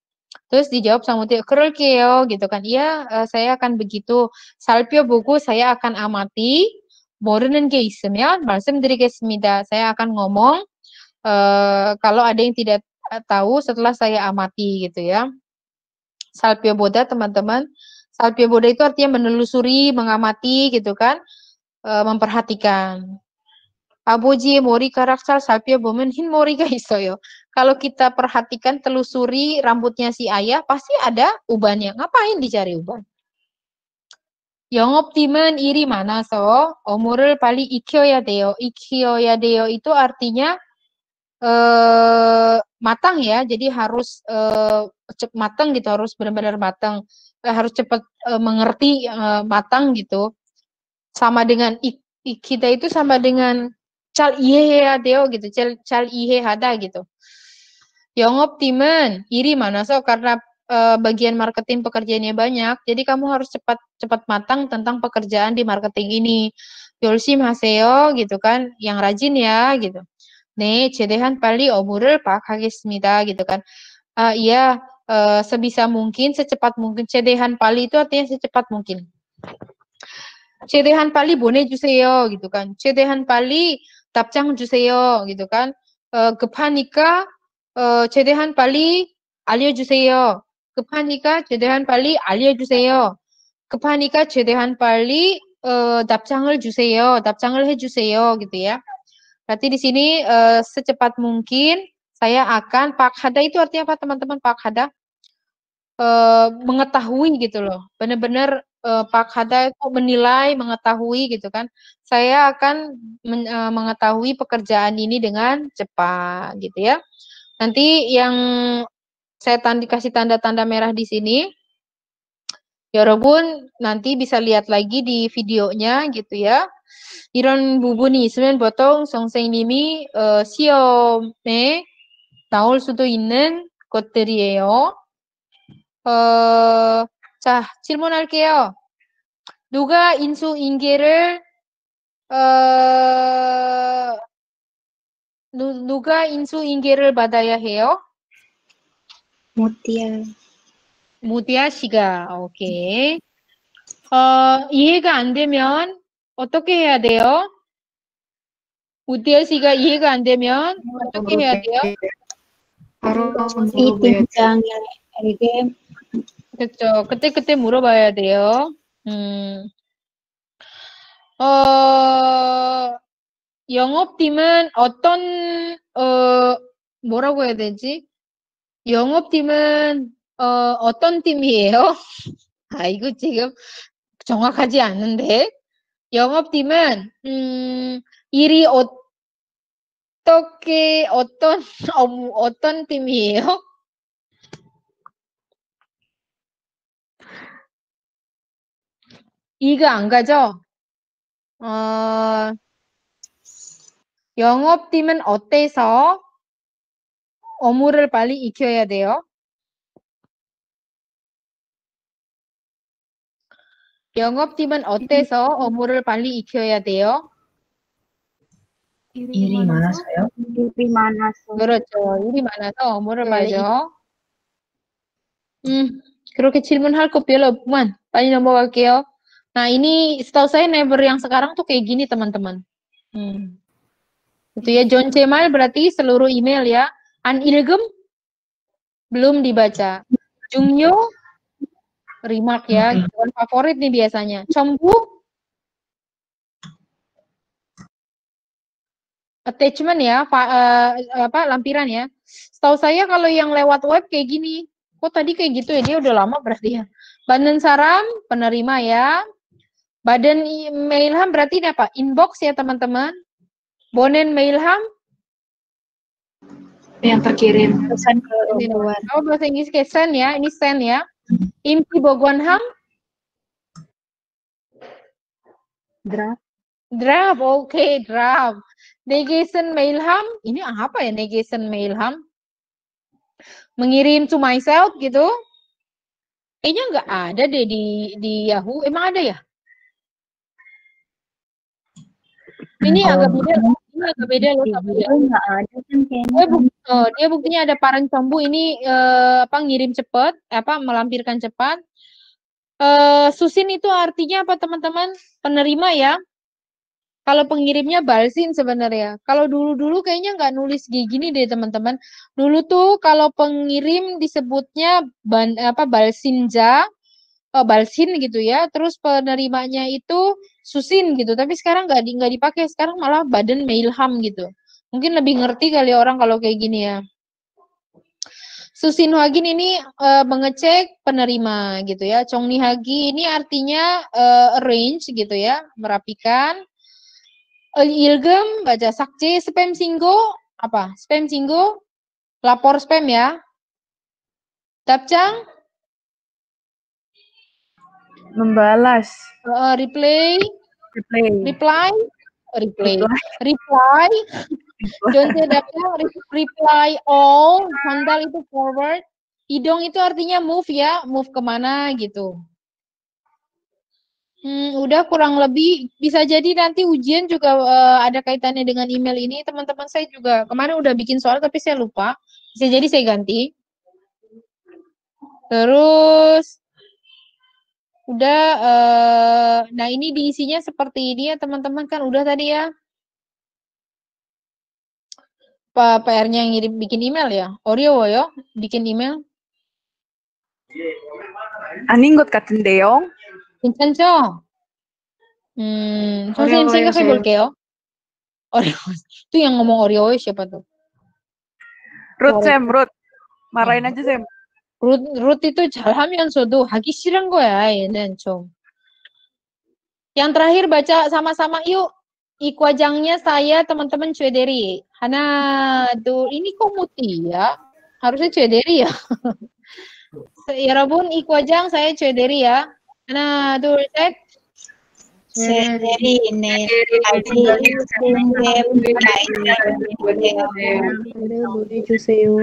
Terus dijawab sama Tio, 그럴게요 gitu kan. Iya, saya akan begitu. 살펴보고 saya akan amati. 모르는 게 있으면 말씀드리겠습니다. Saya akan ngomong kalau ada yang tidak tahu setelah saya amati gitu ya. 살펴보다 teman-teman. 살펴보다 itu artinya menelusuri, mengamati gitu kan. Memperhatikan. 아버지의 머리카락 잘 살펴보면 흰 머리가 있어요. Kalau kita perhatikan, telusuri rambutnya si ayah, pasti ada ubannya. Ngapain dicari uban? 영업팀은 일이 많아서 업무를 빨리 익혀야 돼요. 익혀야 돼요 itu artinya matang ya. Jadi harus matang gitu, harus benar-benar matang. Harus cepat mengerti matang gitu. Sama dengan kita itu sama dengan 잘 이해해야 돼요 gitu. 잘 이해하다 gitu. 영업팀은 일이 많아서 karena bagian marketing pekerjaannya banyak, jadi kamu harus cepat matang tentang pekerjaan di marketing ini. 열심히 하세요 gitu kan, yang rajin ya gitu. 네, 최대한 빨리 업무를 파악하겠습니다 gitu kan. Iya, sebisa mungkin, secepat mungkin. 최대한 빨리 itu artinya secepat mungkin. 최대한 빨리 보내주세요 gitu kan. 최대한 빨리 답장 주세요 gitu kan. 급하니까 최대한 빨리 알려주세요. 급하니까 최대한 빨리 알려주세요. 급하니까 최대한 빨리 답장을 주세요. 답장을 해주세요 gitu ya. Berarti di sini secepat mungkin saya akan pakhada itu artinya apa teman-teman? Pakhada mengetahui gitu loh. Benar-benar pakhada itu menilai, mengetahui gitu kan. Saya akan mengetahui pekerjaan ini dengan cepat gitu ya. Nanti yang saya kasih tanda-tanda merah di sini. 여러분 nanti bisa lihat lagi di videonya gitu ya. 이런 부분이 있으면 보통 선생님이 시험에 나올 수도 있는 것들이에요. 자, 질문할게요. 누가 인수인계를 누가 인수인계를 받아야 해요? 무디아 씨가. 오케이. 이해가 안 되면 어떻게 해야 돼요? 무디아 씨가 이해가 안 되면 어떻게 해야 돼요? 이팀장에게 그렇죠. 그때 물어봐야 돼요. 영업팀은 뭐라고 해야 되지? 영업팀은 어떤 팀이에요? 이거 지금 정확하지 않은데. 영업팀은 일이 어떻게 어떤 팀이에요? 이가 안 가죠? 영업팀은 어때서 업무를 빨리 익혀야 돼요? 영업팀은 어때서 업무를 빨리 익혀야 돼요? 일이 많아서요? 그렇죠. 일이 많아서 업무를 봐야죠. 그렇게 질문할 거 별로 없구만. 빨리 넘어갈게요. Nah, ini setahu saya never yang sekarang tuh kayak gini, teman-teman. Itu ya, John Cemal berarti seluruh email ya. An ilgem belum dibaca. Jungyo remark ya, gitu. Favorit nih biasanya. Chombu attachment ya, lampiran ya. Setahu saya kalau yang lewat web kayak gini. Kok tadi kayak gitu ya? Dia udah lama berarti ya. Badan saram penerima ya. Badan mailham berarti ini apa? Inbox ya teman-teman. Bonen mailham yang terkirim pesan ke luar. Oh, bahasa Inggris kayak send ya. Ini send ya. Impi bogonham draft. Oke, draft. Negation mailham, ini apa ya negation mailham? Mengirim to myself gitu. Kayaknya nggak ada deh di Yahoo. Emang ada ya? Ini agak beda. Ini agak beda loh sama Yahoo. Nggak ada kan Dia buktinya ada parent combo ini ngirim cepat, melampirkan cepat. Susin itu artinya apa teman-teman? Penerima ya. Kalau pengirimnya balsin sebenarnya. Kalau dulu-dulu kayaknya nggak nulis gini deh teman-teman. Dulu tuh kalau pengirim disebutnya balsinja, balsin gitu ya. Terus penerimanya itu susin gitu. Tapi sekarang nggak dipakai. Sekarang malah badan mailham gitu. Mungkin lebih ngerti kali orang kalau kayak gini ya. Susin Hagin ini mengecek penerima gitu ya. Chongni Hagi ini artinya arrange gitu ya, merapikan. Ilgem baca sakje spam singgo apa? Spam singgo lapor spam ya. Dapcang Membalas. Reply. Don't say dapcang, reply all. Handal itu forward. Idong itu artinya move ya, move kemana gitu. Udah kurang lebih bisa jadi nanti ujian juga ada kaitannya dengan email ini. Teman-teman saya juga kemarin udah bikin soal tapi saya lupa. Bisa jadi saya ganti. Terus udah nah ini diisinya seperti ini ya teman-teman kan udah tadi ya. PR-nya yang bikin email ya. Oreo yo bikin email. 아닌 것 같은데요. 괜찮죠? 선생님 생각해 볼게요. Oreo. Itu yang ngomong Oreo siapa tuh? Ruth, Sam, Ruth. Marahin aja, Sam. Ruth itu 잘하면서도 하기 싫은 거야, 얘는 좀. Yang terakhir baca sama-sama yuk. Ikwajangnya saya teman-teman Cuederi. Hana, ini kok muti ya? Harusnya Cuederi ya. 여러분 이과장 saya Cuederi ya. 하나, 둘, 셋. Cuederi 보내주세요.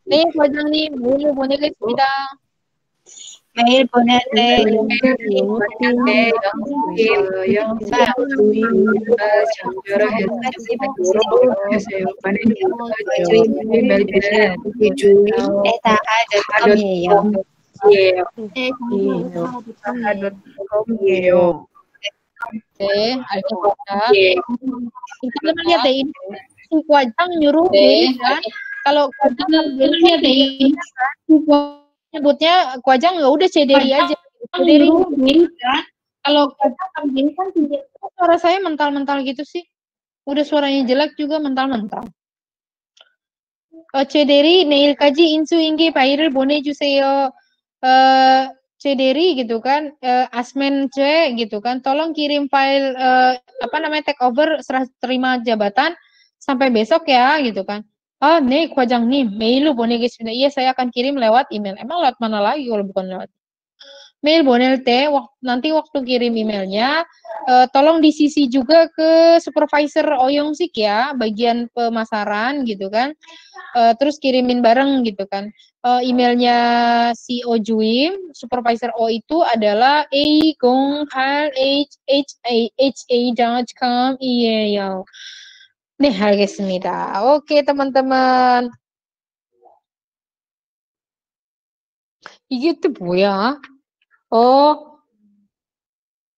네, 과장님 메일 보내겠습니다. 메일 보낼 때 Kita lihat deh ini si Kwajang nyuruh Dery kan. Kalau Kwajang lihat deh ini nyebutnya Kwajang nggak udah Cederi aja. Cederi kan. Kalau Kwajang begini kan suara saya mental-mental gitu sih. Udah suaranya jelek juga mental-mental. Cederi neil kaji insu ingge 파일을 보내주세요. Cederi gitu kan, Asmen C gitu kan, tolong kirim file take over serah terima jabatan sampai besok ya gitu kan. 네, 과장님, 메일로 보내겠습니다. Iya, saya akan kirim lewat email. Emang lewat mana lagi kalau bukan lewat mail? Bonel teh, nanti waktu kirim emailnya, tolong di CC juga ke supervisor Oyong-sik ya, bagian pemasaran gitu kan. Terus kirimin bareng gitu kan. Emailnya si Ojuim, supervisor O itu adalah a08ha@ha.com. Iya ya. 네, 알겠습니다. Oke, teman-teman. 이게 또 뭐야?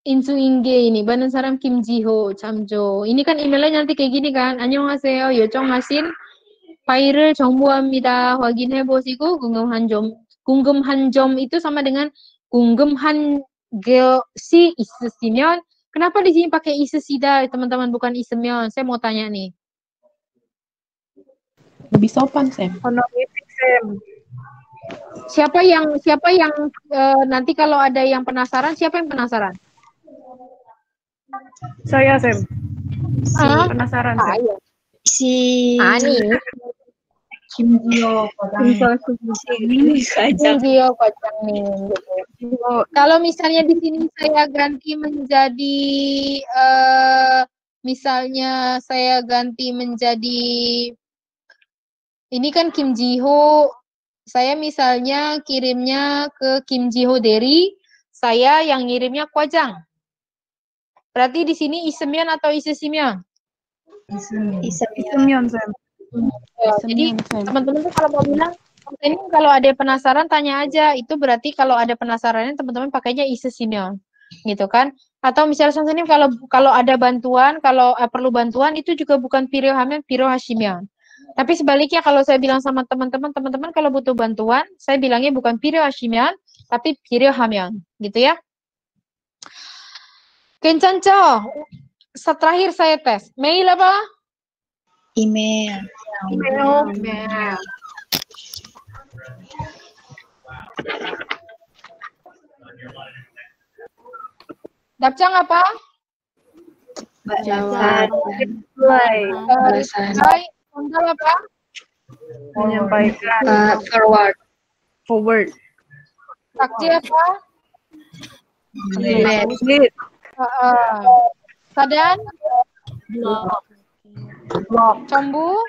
인수인계 ini Banan Saram Kim Jiho Chamjo. Ini kan emailnya nanti kayak gini kan. 안녕하세요. 요청하신 파일을 정보합니다. 확인해 보시고 궁금한 점 itu sama dengan 궁금한 것이 있으시면. Kenapa di sini pakai 있으시다 teman-teman bukan 있으면? Saya mau tanya nih. Lebih sopan, Sam. Honorific, Sam. Siapa yang nanti kalau ada yang penasaran, siapa yang penasaran? Saya, Sam. Penasaran, Sam. Saya. Si Ani. Kimjio Kwajang. Kalau misalnya di sini saya ganti menjadi ini kan Kim Jiho, saya misalnya kirimnya ke Kim Jiho Dery, saya yang ngirimnya Kwajang. Berarti di sini isemian atau isesimian? Isemyon, Sam. Jadi teman-teman tuh kalau mau bilang ini kalau ada penasaran tanya aja. Itu berarti kalau ada penasarannya teman-teman pakainya isesimion gitu kan. Atau misalnya Sansenim kalau ada bantuan, kalau perlu bantuan itu juga bukan pirohamen, pirohashimion. Tapi sebaliknya kalau saya bilang sama teman-teman kalau butuh bantuan, saya bilangnya bukan pirohashimion, tapi pirohamion gitu ya. Kencanco. Terakhir saya tes. Mail apa? Email. Email. Dapcang apa? Jawab. Hai, Tunggal apa? Menyampaikan. Forward. Takji apa? Lead. Sadan? Blog. Combu?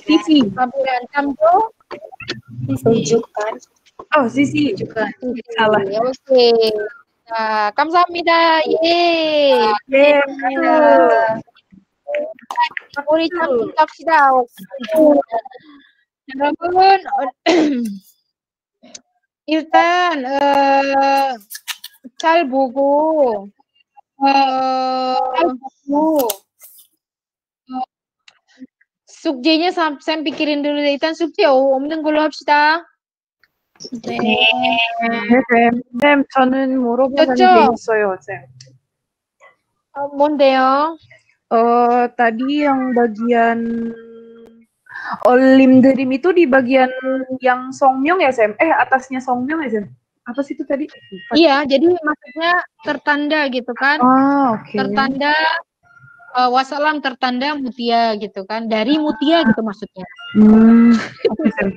Sisi. Lampiran. Camco? Tunjukkan. Oh, Sisi. Salah. Oke. Nah, kamsahamnida. Yeay. 우리 참 갑시다. 여러분, 일단 잘 보고 숙제nya Sam pikirin dulu deh. 일단 숙제 없는 걸로 합시다. 네, 쌤, 저는 물어보는 게 있어요, 쌤. 뭔데요? Tadi yang bagian Olim Dream itu di bagian yang Songmyong ya, Sam? Atasnya Songmyong ya, Sam? Apa sih itu tadi? Iya, jadi maksudnya tertanda gitu kan. Oke. Tertanda wassalam tertanda mutia gitu kan. Dari mutia gitu maksudnya. Oke, Sam.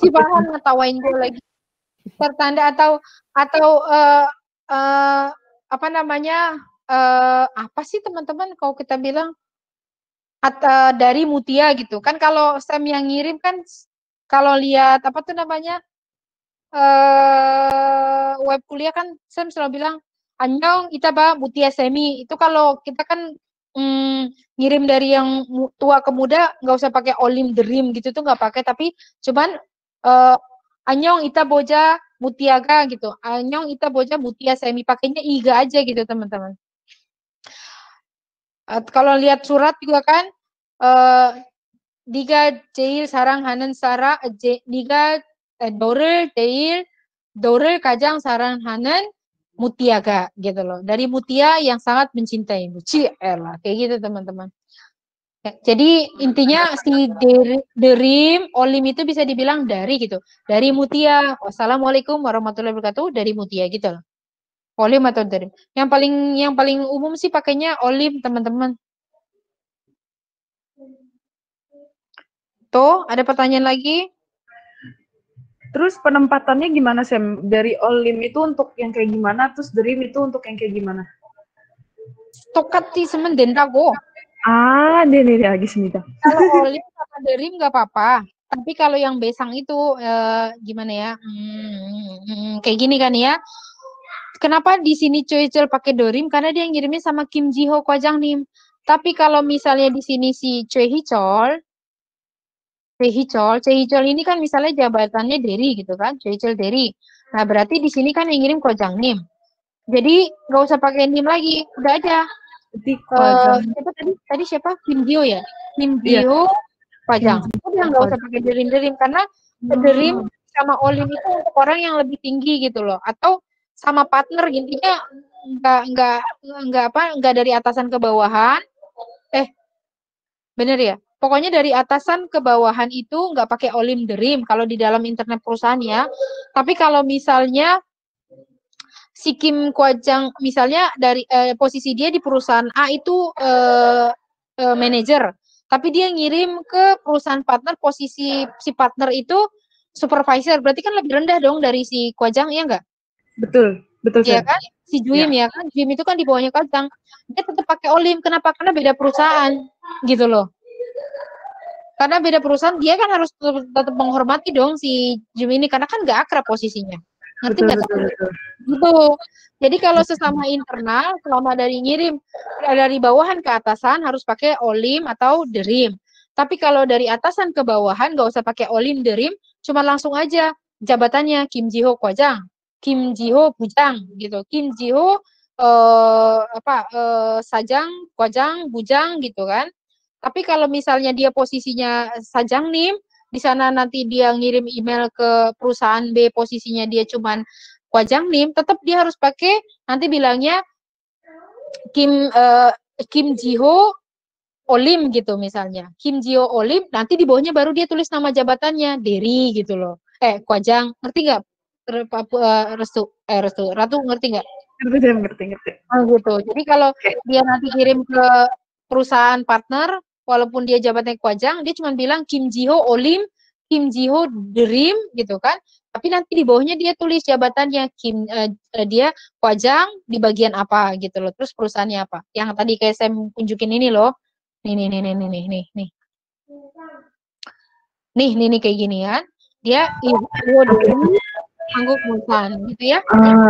Si Farhan ngetawain gue lagi. Tertanda atau apa namanya? Apa sih teman-teman kalau kita bilang dari mutia gitu kan. Kalau Sam yang ngirim kan kalau lihat apa tuh namanya web kuliah kan Sam selalu bilang Annyeong itaba mutia semi. Itu kalau kita kan ngirim dari yang tua ke muda nggak usah pakai olim dream gitu tuh nggak pakai, tapi cuman Annyeong ita boja mutiaga gitu. Annyeong ita boja mutia semi, pakainya iga aja gitu teman-teman. Kalau lihat surat juga kan diga 제일 사랑하는 사람 diga 너를 가장 사랑하는 mutiaga gitu loh. Dari mutia yang sangat mencintaimu. Cielah kayak gitu teman-teman. Ya, jadi intinya si Derim Olim itu bisa dibilang dari gitu. Dari mutia. Wassalamualaikum warahmatullahi wabarakatuh. Dari mutia gitu loh. Olim atau Derim. Yang paling umum sih pakainya Olim teman-teman. Tuh, ada pertanyaan lagi? Terus penempatannya gimana, Sam? Dari Olim itu untuk yang kayak gimana, terus Dream itu untuk yang kayak gimana? 똑같이 쓰면 된다고. 네, 알겠습니다. Kalau Olim sama Dream nggak apa-apa. Tapi kalau yang besang itu gimana ya? Kayak gini kan ya. Kenapa di sini Choi-chul pakai Dorim? Karena dia ngirimnya sama Kim Ji-ho Kwajangnim. Tapi kalau misalnya di sini si Choi Hee-chol ini kan misalnya jabatannya Deri gitu kan, Choi-chul Deri. Nah, berarti di sini kan yang ngirim Kwajangnim. Jadi nggak usah pakai nim lagi, udah aja. Tadi siapa? Kim Ji-ho ya? Kim Ji-ho Kwajang. Udah nggak usah pakai Derim karena Derim sama Olim itu untuk orang yang lebih tinggi gitu loh. Atau sama partner intinya nggak dari atasan ke bawahan. Bener ya? Pokoknya dari atasan ke bawahan itu nggak pakai Olim Dream kalau di dalam internet perusahaan ya. Tapi kalau misalnya si Kim Kwajang misalnya dari posisi dia di perusahaan A itu manajer, tapi dia ngirim ke perusahaan partner posisi si partner itu supervisor, berarti kan lebih rendah dong dari si Kwajang, ya nggak? Betul. Ya kan? Si Juim ya kan, Juim itu kan di bawahnya Kwajang. Dia tetap pakai Olim, kenapa? Karena beda perusahaan, gitu loh. Karena beda perusahaan, dia kan harus tetap menghormati dong si Juim ini, karena kan nggak akrab posisinya. Ngerti Betul, nggak? betul, betul. Gitu. Jadi kalau sesama internal, selama dari bawahan ke atasan harus pakai olim atau derim. Tapi kalau dari atasan ke bawahan nggak usah pakai olim derim, cuma langsung aja jabatannya Kim Ji-ho Kwajang, Kim Ji-ho Bujang gitu. Kim Ji-ho Sajang, Kwajang, Bujang gitu kan. Tapi kalau misalnya dia posisinya Sajang Nim, di sana nanti dia ngirim email ke perusahaan B, posisinya dia cuman Kwajang Nim, tetap dia harus pakai, nanti bilangnya Kim Ji-ho Olim gitu misalnya. Kim Ji-ho Olim, nanti di bawahnya baru dia tulis nama jabatannya, Deri gitu loh. Kwajang, ngerti nggak? Restu, Ratu ngerti nggak? Ngerti. Oh gitu. Jadi kalau dia nanti kirim ke perusahaan partner, walaupun dia jabatannya Kwajang, dia cuma bilang Kim Ji-ho Olim, Kim Ji-ho Dream gitu kan. Tapi nanti di bawahnya dia tulis jabatannya dia Kwajang di bagian apa gitu loh. Terus perusahaannya apa? Yang tadi kayak saya tunjukin ini loh. Nih. Nih kayak gini kan. Dia sanggup bukan gitu ya.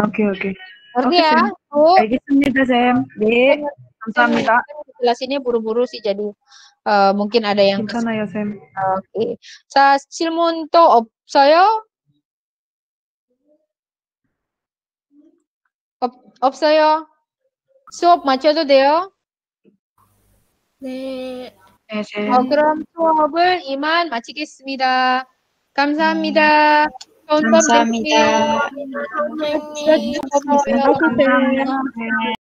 Oke. Ngerti ya? 알겠습니다, 쌤. 네, 감사합니다. jelasinnya buru-buru sih jadi mungkin ada yang 괜찮아요, 쌤. 오케이. 자, 질문 또 없어요? 없어요? 수업 마쳐도 돼요? 네. 네, 쌤. 그럼 수업을 이만 마치겠습니다. 감사합니다. 좋은 수업 되세요. 선생님. 고마워요. 감사합니다.